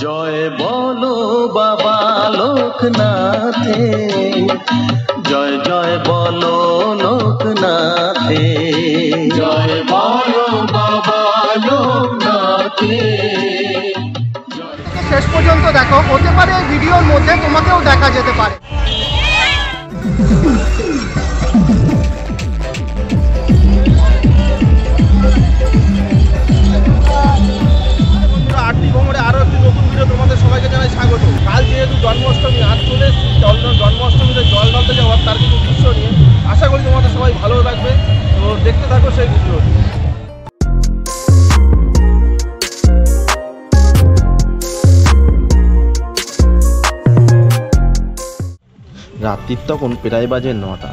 জয় বলো বাবা লোকনাথে, জয় জয় বলো লোকনাথে, জয় বলো বাবা লোকনাথে। শেষ পর্যন্ত দেখো, হতে পারে এই ভিডিওর মধ্যে তোমাকেও দেখা যেতে পারে। আরতি ভ্রমণে আরো একটি নতুন ভিডিও তোমাদের সবাইকে জানাই স্বাগত। কাল যেহেতু জন্মাষ্টমী, আজ চলে জন্মাষ্টমীতে জল ঢালতে যাওয়ার তার কিছু দৃশ্য নিয়ে আশা করি তোমাদের সবাই ভালো লাগবে। তো দেখতে থাকো সেই ভিডিও। রাত্রির তখন প্রায় বাজে 9টা।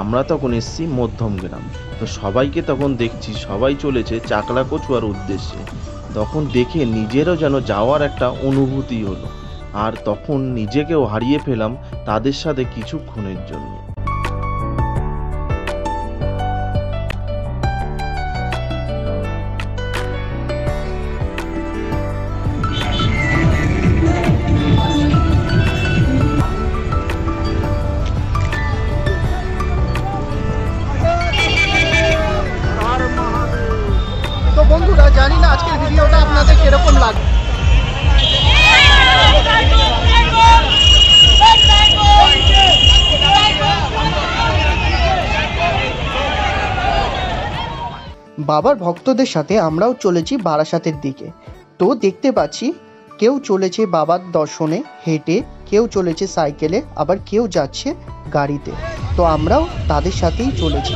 আমরা তখন এসছি মধ্যম গ্রাম। তো সবাইকে তখন দেখছি সবাই চলেছে চাকলা কচুয়ার উদ্দেশ্যে। তখন দেখে নিজেরও যেন যাওয়ার একটা অনুভূতি হলো, আর তখন নিজেকেও হারিয়ে ফেলাম তাদের সাথে কিছুক্ষণের জন্য। তো বন্ধুরা, জানি না আজকের ভিডিওটা আপনাদের কিরকম লাগবে। বাবার ভক্তদের সাথে আমরাও চলেছি বারাসাতের দিকে। তো দেখতে পাচ্ছি কেউ চলেছে বাবার দর্শনে হেঁটে, কেউ চলেছে সাইকেলে, আবার কেউ যাচ্ছে গাড়িতে। তো আমরাও তাদের সাথেই চলেছি।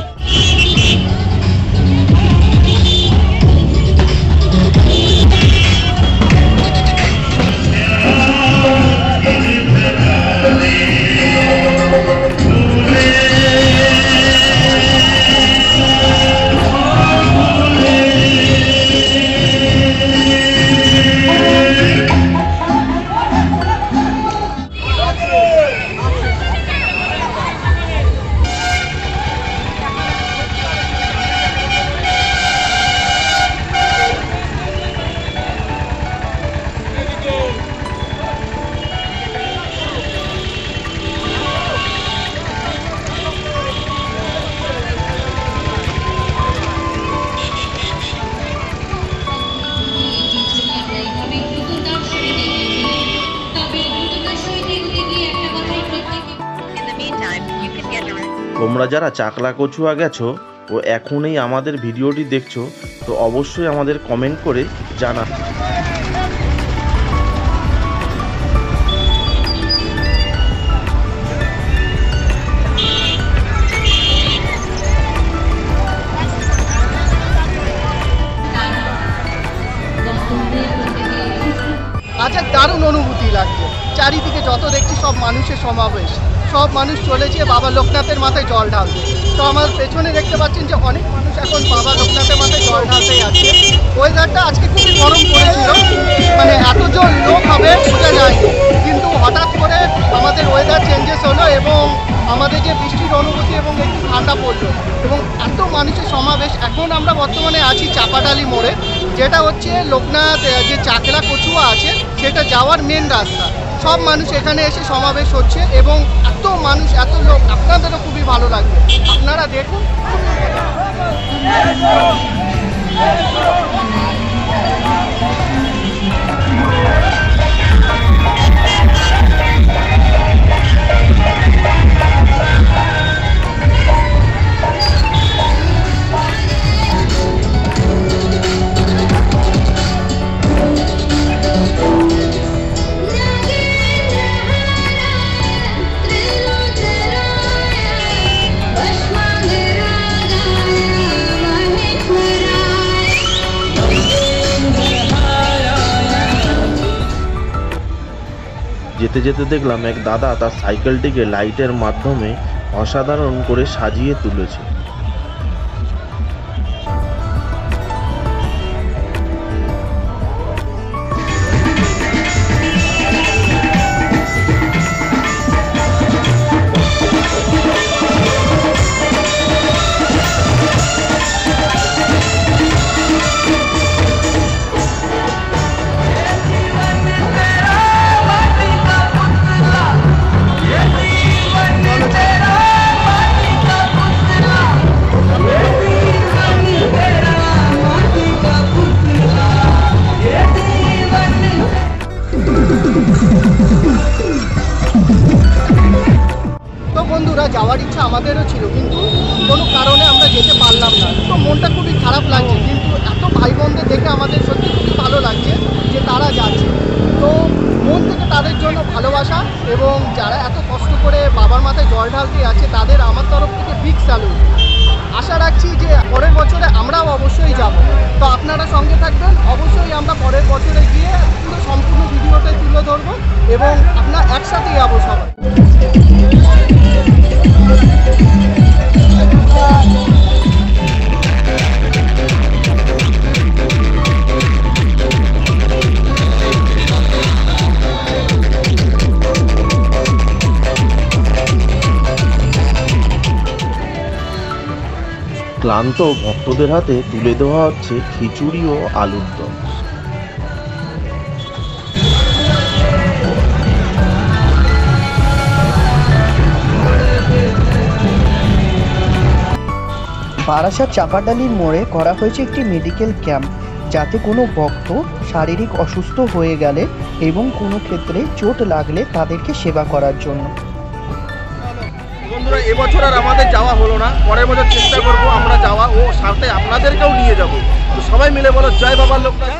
তোমরা যারা চাকলা কচুয়া গেছো ও এখনই আমাদের ভিডিওটি দেখছো, তো অবশ্যই আমাদের কমেন্ট করে জানা। আচ্ছা, দারুণ অনুভূতি লাগছে। চারিদিকে যত দেখছি সব মানুষের সমাবেশ, সব মানুষ চলেছে বাবা লোকনাথের মাথায় জল ঢালতে। তো আমার পেছনে দেখতে পাচ্ছেন যে অনেক মানুষ এখন বাবা লোকনাথের মাথায় জল ঢালতেই আছে। ওয়েদারটা আজকে খুবই গরম পড়েছিল, মানে এত জোর লোক হবে বোঝা যায়, কিন্তু হঠাৎ করে আমাদের ওয়েদার চেঞ্জেস হলো এবং আমাদের যে বৃষ্টির অনুভূতি এবং একটু ঠান্ডা পড়লো এবং এত মানুষের সমাবেশ। এখন আমরা বর্তমানে আছি চাপাডালি মোড়ে, যেটা হচ্ছে লোকনাথ যে চাকলা কচুয়া আছে সেটা যাওয়ার মেন রাস্তা। সব মানুষ এখানে এসে সমাবেশ হচ্ছে এবং এত মানুষ, এত লোক, আপনাদেরও খুবই ভালো লাগবে। আপনারা দেখুন। যেতে যেতে দেখলাম এক দাদা তার সাইকেলটিকে লাইটের মাধ্যমে অসাধারণ করে সাজিয়ে তুলেছে। তো বন্ধুরা, যাওয়ার ইচ্ছা আমাদেরও ছিল, কিন্তু কোনো কারণে আমরা যেতে পারলাম না। তো মনটা খুবই খারাপ লাগছে, কিন্তু এত ভাই বোনদের দেখে আমাদের সত্যি খুবই ভালো লাগছে যে তারা যাচ্ছে। তো মন থেকে তাদের জন্য ভালোবাসা, এবং যারা এত কষ্ট করে বাবার মাথায় জল ঢালতে আছে তাদের আমার তরফ থেকে বিগ স্যালুট। আশা রাখছি যে পরের বছরে আমরাও অবশ্যই যাব। তো আপনারা সঙ্গে থাকবেন, অবশ্যই আমরা পরের বছরে গিয়ে পুরো সম্পূর্ণ ভিডিওটা তুলে ধরবো এবং আপনারা একসাথেই যাবো সবাই। ক্লান্ত ভক্তদের হাতে তুলে দেওয়া হচ্ছে খিচুড়ি ও আলুর দম। বারাসাত চাপাডালির মোড়ে করা হয়েছে একটি মেডিকেল ক্যাম্প, যাতে কোনো ভক্ত শারীরিক অসুস্থ হয়ে গেলে এবং কোনো ক্ষেত্রে চোট লাগলে তাদেরকে সেবা করার জন্য। বন্ধুরা, এবছর আর আমাদের যাওয়া হলো না, পরের বছর চেষ্টা করবো আমরা যাওয়া, ও সাথে আপনাদেরকেও নিয়ে যাব। তো সবাই মিলে বলো জয় বাবার লোকনাথ।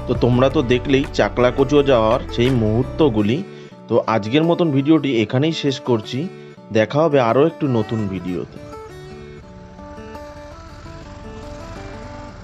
তো তোমরা তো দেখলেই চাকলা কচুয়া যাওয়ার সেই মুহূর্তগুলি। তো আজকের মতন ভিডিওটি এখানেই শেষ করছি। দেখা হবে আরও একটু নতুন ভিডিওতে।